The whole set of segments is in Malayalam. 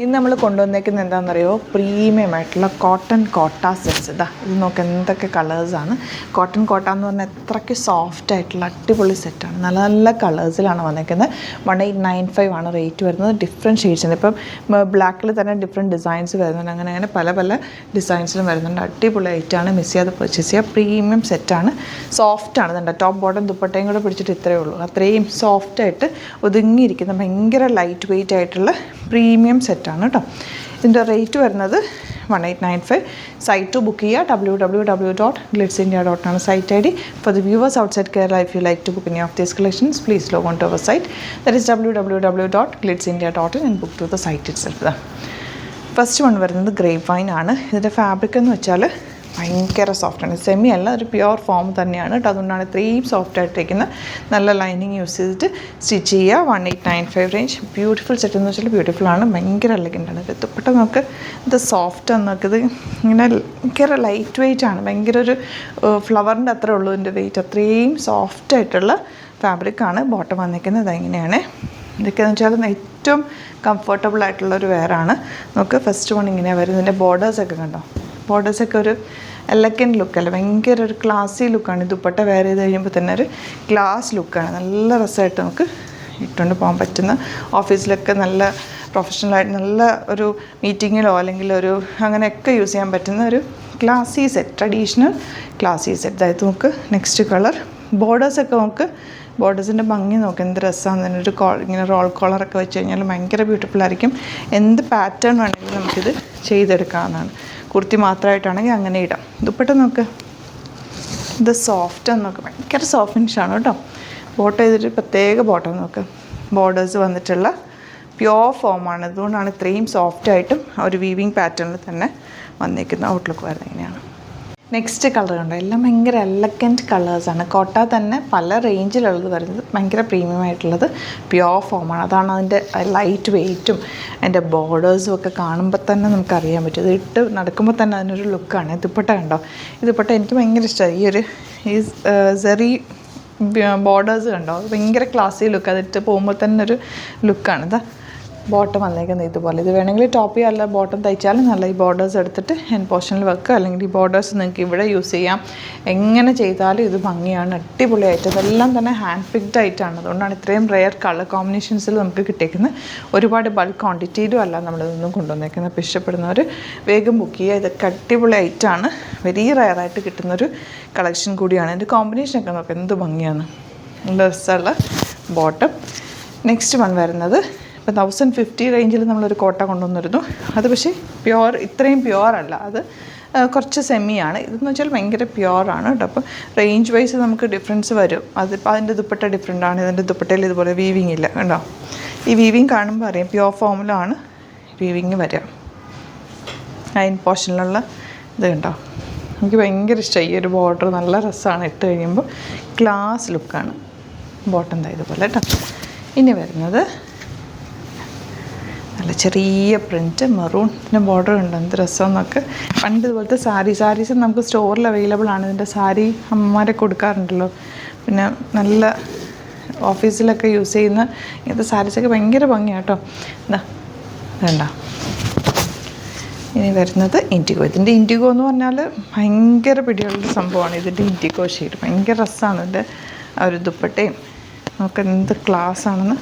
ഇന്ന് നമ്മൾ കൊണ്ടുവന്നേക്കുന്നത് എന്താണെന്നറിയോ, പ്രീമിയം ആയിട്ടുള്ള കോട്ടൺ കോട്ട സെറ്റ്സ്. ഇതാ ഇത് നോക്ക് എന്തൊക്കെ കളേഴ്സാണ്. കോട്ടൺ കോട്ട എന്ന് പറഞ്ഞാൽ എത്രയ്ക്ക് സോഫ്റ്റ് ആയിട്ടുള്ള അടിപൊളി സെറ്റാണ്. നല്ല നല്ല കളേഴ്സിലാണ് വന്നേക്കുന്നത്. 1895 ആണ് റേറ്റ് വരുന്നത്. ഡിഫറെൻറ്റ് ഷെയ്ഡ്സിന് ഇപ്പം ബ്ലാക്കിൽ തന്നെ ഡിഫറെൻറ്റ് ഡിസൈൻസ് വരുന്നുണ്ട്. അങ്ങനെ പല പല ഡിസൈൻസിലും വരുന്നുണ്ട്. അടിപൊളി ഐറ്റാണ്. മിസ് ചെയ്യാതെ പർച്ചേസ് ചെയ്യുക. പ്രീമിയം സെറ്റാണ്. സോഫ്റ്റാണ്. ഇതുണ്ട് ടോപ്പ് ബോട്ടം ദുപ്പട്ടയും കൂടെ പിടിച്ചിട്ട് ഇത്രയേ ഉള്ളൂ. അത്രയും സോഫ്റ്റായിട്ട് ഒതുങ്ങിയിരിക്കുന്ന ഭയങ്കര ലൈറ്റ് വെയ്റ്റ് ആയിട്ടുള്ള പ്രീമിയം സെറ്റാണ് കേട്ടോ. ഇതിൻ്റെ റേറ്റ് വരുന്നത് 1895. സൈറ്റ് ബുക്ക് ചെയ്യുക www.glitzindia.com ആണ് site ID. For the viewers outside Kerala, if you like to book any of these collections, please log on to our site, that is www.glitzindia.in, and book to the site itself. First one വരുന്നത് ഗ്രേപ്പ് വൈൻ ആണ്. ഇതിൻ്റെ ഫാബ്രിക് എന്ന് വെച്ചാൽ ഭയങ്കര സോഫ്റ്റാണ്. സെമി അല്ല, ഒരു പ്യുവർ ഫോം തന്നെയാണ് കേട്ടോ. അതുകൊണ്ടാണ് ഇത്രയും സോഫ്റ്റ് ആയിട്ടിരിക്കുന്നത്. നല്ല ലൈനിങ് യൂസ് ചെയ്തിട്ട് സ്റ്റിച്ച് ചെയ്യുക. 1895 റേഞ്ച്. ബ്യൂട്ടിഫുൾ സെറ്റ് എന്ന് വെച്ചാൽ ബ്യൂട്ടിഫുൾ ആണ്. ഭയങ്കര എലഗൻ്റാണ്. ഇത് ദുപ്പട്ട നമുക്ക് ഇത് സോഫ്റ്റ് നോക്കിയത് ഇങ്ങനെ ഭയങ്കര ലൈറ്റ് വെയ്റ്റ് ആണ്. ഭയങ്കര ഒരു ഫ്ലവറിൻ്റെ അത്രേ ഉള്ളൂ ഇതിൻ്റെ വെയ്റ്റ്. അത്രയും സോഫ്റ്റ് ആയിട്ടുള്ള ഫാബ്രിക്കാണ്. ബോട്ടം വന്നിരിക്കുന്നത് ഇങ്ങനെയാണ്. ഇതൊക്കെയെന്ന് വെച്ചാൽ ഏറ്റവും കംഫർട്ടബിൾ ആയിട്ടുള്ളൊരു വെയറാണ്. നമുക്ക് ഫസ്റ്റ് വൺ ഇങ്ങനെ വരും. ഇതിൻ്റെ ബോർഡേഴ്സൊക്കെ കണ്ടോ, ബോർഡേഴ്സൊക്കെ ഒരു എലഗൻറ്റ് ലുക്കല്ല, ഭയങ്കര ഒരു ക്ലാസി ലുക്കാണ്. ദുപ്പട്ട വെയർ ചെയ്ത് കഴിയുമ്പോൾ തന്നെ ഒരു ക്ലാസ് ലുക്കാണ്. നല്ല രസമായിട്ട് നമുക്ക് ഇട്ടുകൊണ്ട് പോകാൻ പറ്റുന്ന, ഓഫീസിലൊക്കെ നല്ല പ്രൊഫഷണലായിട്ട് നല്ല ഒരു മീറ്റിങ്ങിലോ അല്ലെങ്കിൽ ഒരു അങ്ങനെയൊക്കെ യൂസ് ചെയ്യാൻ പറ്റുന്ന ഒരു ക്ലാസി സെറ്റ്, ട്രഡീഷണൽ ക്ലാസി സെറ്റ്. അതായത് നമുക്ക് നെക്സ്റ്റ് കളർ ബോർഡേഴ്സൊക്കെ നമുക്ക് ബോർഡേഴ്സിൻ്റെ ഭംഗി നോക്ക് എന്ത് രസമാണ്. തന്നെ ഒരു ഇങ്ങനെ റോൾ കോളറൊക്കെ വെച്ച് കഴിഞ്ഞാൽ ഭയങ്കര ബ്യൂട്ടിഫുൾ ആയിരിക്കും. എന്ത് പാറ്റേൺ വേണമെങ്കിലും നമുക്കിത് ചെയ്തെടുക്കാവുന്നതാണ്. കുർത്തി മാത്രമായിട്ടാണെങ്കിൽ അങ്ങനെ ഇടാം. ദുപ്പട്ട നോക്ക്, ഇത് സോഫ്റ്റ് നോക്ക്, ഭയങ്കര സോഫ്റ്റ് ഫിനിഷാണ് കേട്ടോ. ബോട്ടം ചെയ്തിട്ട് പ്രത്യേക ബോട്ടം നോക്ക്. ബോർഡേഴ്സ് വന്നിട്ടുള്ള പ്യുവർ ഫോമാണ്. അതുകൊണ്ടാണ് ഇത്രയും സോഫ്റ്റായിട്ടും ഒരു വീവിങ് പാറ്റേണിൽ തന്നെ വന്നിരിക്കുന്ന ഔട്ട്ലുക്ക് വരുന്നത് ഇങ്ങനെയാണ്. നെക്സ്റ്റ് കളർ കണ്ടോ, എല്ലാം ഭയങ്കര എലഗൻറ്റ് കളേഴ്സാണ്. കോട്ട തന്നെ പല റേഞ്ചിലുള്ളത് വരുന്നത്. ഭയങ്കര പ്രീമിയം ആയിട്ടുള്ളത് പ്യുവർ ഫോമാണ്. അതാണ് അതിൻ്റെ ലൈറ്റ് വെയ്റ്റും അതിൻ്റെ ബോർഡേഴ്സും ഒക്കെ കാണുമ്പോൾ തന്നെ നമുക്കറിയാൻ പറ്റും. ഇത് ഇട്ട് നടക്കുമ്പോൾ തന്നെ അതിനൊരു ലുക്കാണ്. ദുപ്പട്ട കണ്ടോ, ഈ ദുപ്പട്ട എനിക്ക് ഭയങ്കര ഇഷ്ടമായി. ഈ സെറി ബോർഡേഴ്സ് കണ്ടോ, ഭയങ്കര ക്ലാസി ലുക്ക്. അതിട്ട് പോകുമ്പോൾ തന്നെ ഒരു ലുക്കാണ്. ഇതാ ബോട്ടം വന്നേക്കുന്നത് ഇതുപോലെ. ഇത് വേണമെങ്കിൽ ടോപ്പ് ചെയ്യാൻ അല്ല ബോട്ടം തയ്ച്ചാലും നല്ല. ഈ ബോർഡേഴ്സ് എടുത്തിട്ട് ഹാൻഡ് പോർഷനിൽ വെക്കുക, അല്ലെങ്കിൽ ഈ ബോർഡേഴ്സ് നിങ്ങൾക്ക് ഇവിടെ യൂസ് ചെയ്യാം. എങ്ങനെ ചെയ്താലും ഇത് ഭംഗിയാണ്, അടിപൊളിയായിട്ട്. ഇതെല്ലാം തന്നെ ഹാൻഡ് പിക്ഡ് ആയിട്ടാണ്. അതുകൊണ്ടാണ് ഇത്രയും റെയർ കളർ കോമ്പിനേഷൻസിൽ നമുക്ക് കിട്ടിയിരിക്കുന്നത്. ഒരുപാട് ബൾക്ക് ക്വാണ്ടിറ്റിയിലും അല്ല നമ്മളിതൊന്നും കൊണ്ടുവന്നേക്കുന്നത്. അപ്പോൾ ഇഷ്ടപ്പെടുന്നവർ വേഗം ബുക്ക് ചെയ്യുക. ഇതൊക്കെ അടിപൊളി ആയിട്ടാണ്, വെരി റെയറായിട്ട് കിട്ടുന്നൊരു കളക്ഷൻ കൂടിയാണ്. ഇതിൻ്റെ കോമ്പിനേഷനൊക്കെ നോക്കാം എന്ത് ഭംഗിയാണ്. നല്ല രസമുള്ള ബോട്ടം. നെക്സ്റ്റ് വൺ വരുന്നത് ഇപ്പോൾ 1050 റേഞ്ചിൽ നമ്മളൊരു കോട്ട കൊണ്ടുവന്നിരുന്നു. അത് പക്ഷേ ഇത്രയും പ്യുവർ അല്ല, അത് കുറച്ച് സെമിയാണ്. ഇതെന്ന് വെച്ചാൽ ഭയങ്കര പ്യുവറാണ് കേട്ടോ. അപ്പോൾ റേഞ്ച് വൈസ് നമുക്ക് ഡിഫറൻസ് വരും. അതിപ്പോൾ അതിൻ്റെ ദുപ്പട്ട ഡിഫറെൻ്റ് ആണ്. ഇതിൻ്റെ ദുപ്പട്ടയിൽ ഇതുപോലെ വീവിങ് ഇല്ല കണ്ടോ. ഈ വീവിങ് കാണുമ്പോൾ അറിയാം പ്യുവർ ഫോമിലാണ് വീവിങ് വരിക. അയൺ പോർഷനിലുള്ള ഇത് കണ്ടോ, എനിക്ക് ഭയങ്കര ഇഷ്ടമായി. ഈ ഒരു ബോർഡർ നല്ല രസമാണ്. ഇട്ട് കഴിയുമ്പോൾ ക്ലാസ് ലുക്കാണ്. ബോട്ടം എന്താ ഇതുപോലെ കേട്ടോ. ഇനി വരുന്നത് നല്ല ചെറിയ പ്രിൻറ്റ് മെറൂണിൻ്റെ ബോർഡർ ഉണ്ട്. എന്ത് രസമെന്നൊക്കെ. പണ്ട് ഇതുപോലത്തെ സാരീസ് നമുക്ക് സ്റ്റോറിൽ അവൈലബിൾ ആണ്. ഇതിൻ്റെ സാരി അമ്മമാരെ കൊടുക്കാറുണ്ടല്ലോ. പിന്നെ നല്ല ഓഫീസിലൊക്കെ യൂസ് ചെയ്യുന്ന ഇങ്ങനത്തെ സാരീസൊക്കെ ഭയങ്കര ഭംഗിയാണ് കേട്ടോ. എന്താ വേണ്ട. ഇനി വരുന്നത് ഇൻഡിഗോ. ഇതിൻ്റെ ഇൻഡിഗോ എന്ന് പറഞ്ഞാൽ ഭയങ്കര പിടിയുള്ളൊരു സംഭവമാണ്. ഇതിൻ്റെ ഇൻഡിഗോ ഷെയ്ഡ് ഭയങ്കര രസമാണ്. ഇതിൻ്റെ ആ ഒരു ദുപ്പട്ടയും നമുക്ക് എന്ത് ക്ലാസ്സാണെന്ന്.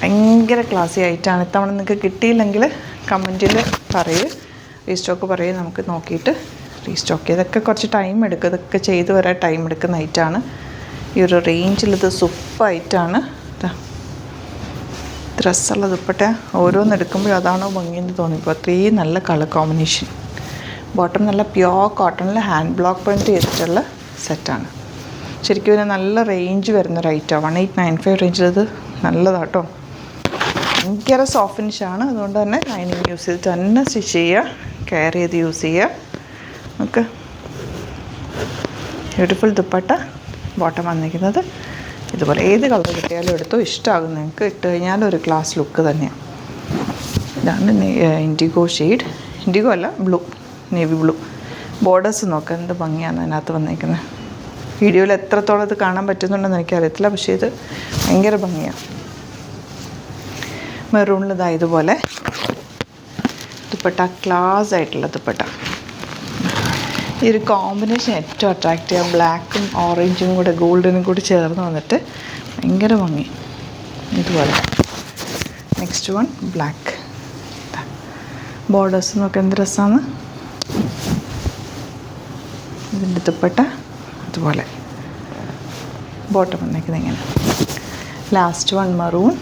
ഭയങ്കര ക്ലാസി ആയിട്ടാണ്. ഇത്തവണ നിങ്ങൾക്ക് കിട്ടിയില്ലെങ്കിൽ കമൻറ്റിൽ പറയൂ, റീസ്റ്റോക്ക് പറയൂ. നമുക്ക് നോക്കിയിട്ട് റീസ്റ്റോക്ക് ചെയ്തൊക്കെ കുറച്ച് ടൈം എടുക്കും. ഇതൊക്കെ ചെയ്ത് വരാൻ ടൈം എടുക്കുന്ന ഐറ്റാണ്. ഈ ഒരു റേഞ്ചിലിത് സൂപ്പറായിട്ടാണ്. ഡ്രസ്സുള്ള ദുപ്പട്ട ഓരോന്നെടുക്കുമ്പോഴും അതാണോ ഭംഗിയെന്ന് തോന്നിപ്പോൾ. അത്രയും നല്ല കളർ കോമ്പിനേഷൻ. ബോട്ടം നല്ല പ്യുവർ കോട്ടണിൽ ഹാൻഡ് ബ്ലോക്ക് പ്രിൻറ്റ് ചെയ്തിട്ടുള്ള സെറ്റാണ്. ശരിക്കും ഇതിന് നല്ല റേഞ്ച് വരുന്നൊരു ഐറ്റമാണ്. 1895 റേഞ്ചിൽ ഇത് നല്ലതാട്ടോ. ഭയങ്കര സോഫ്റ്റ് ഫിനിഷാണ്. അതുകൊണ്ട് തന്നെ ലൈനിങ് യൂസ് ചെയ്തിട്ട് തന്നെ സ്റ്റിച്ച് ചെയ്യുക, കെയർ ചെയ്ത് യൂസ് ചെയ്യുക. നമുക്ക് ബ്യൂട്ടിഫുൾ ദുപ്പട്ട. ബോട്ടം വന്നിരിക്കുന്നത് ഇതുപോലെ. ഏത് കളർ കിട്ടിയാലും എടുത്തോ, ഇഷ്ടമാകും നിങ്ങൾക്ക്. ഇട്ട് കഴിഞ്ഞാൽ ഒരു ക്ലാസ് ലുക്ക് തന്നെയാണ്. ഇതാണ് ഇൻഡിഗോ ഷെയ്ഡ്. ഇൻഡിഗോ അല്ല, ബ്ലൂ, നേവി ബ്ലൂ. ബോർഡേഴ്സ് നോക്കാം എന്ത് ഭംഗിയാണ് അതിനകത്ത് വന്നിരിക്കുന്നത്. വീഡിയോയിൽ എത്രത്തോളം ഇത് കാണാൻ പറ്റുന്നുണ്ടെന്ന് എനിക്കറിയത്തില്ല, പക്ഷേ ഇത് ഭയങ്കര ഭംഗിയാണ്. മെറൂണിലിതാ ഇതുപോലെ ദുപ്പട്ട ക്ലാസ് ആയിട്ടുള്ള ദുപ്പട്ട. ഈ ഒരു കോമ്പിനേഷൻ ഏറ്റവും അട്രാക്റ്റീവ്. ബ്ലാക്കും ഓറഞ്ചും കൂടെ ഗോൾഡനും കൂടി ചേർന്ന് വന്നിട്ട് ഭയങ്കര ഭംഗി. ഇതുപോലെ നെക്സ്റ്റ് വൺ ബ്ലാക്ക്. ബോർഡേഴ്സ് നോക്കി എന്ത് രസമാണ്. ഇതിൻ്റെ ദുപ്പട്ട അതുപോലെ ബോട്ടം വന്നേക്കുന്നത് ഇങ്ങനെ. Last one maroon.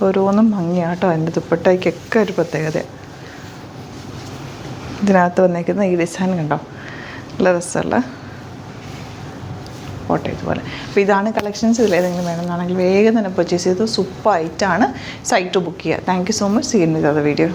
ഓരോന്നും ഭംഗിയാണ് കേട്ടോ. എൻ്റെ ദുപ്പട്ടയ്ക്കൊക്കെ ഒരു പ്രത്യേകത. ഇതിനകത്ത് വന്നേക്കുന്ന ഈ ഡിസൈൻ കണ്ടോ, നല്ല രസമുള്ള ഫോട്ടോ ഇതുപോലെ. അപ്പോൾ ഇതാണ് കളക്ഷൻസ്. ഇതിലേതെങ്കിലും വേണമെന്നാണെങ്കിൽ വേഗം തന്നെ പർച്ചേസ് ചെയ്തു. സൂപ്പർ ആയിട്ടാണ് സൈറ്റ് ബുക്ക് ചെയ്യുക. Thank you so much. See you in the video.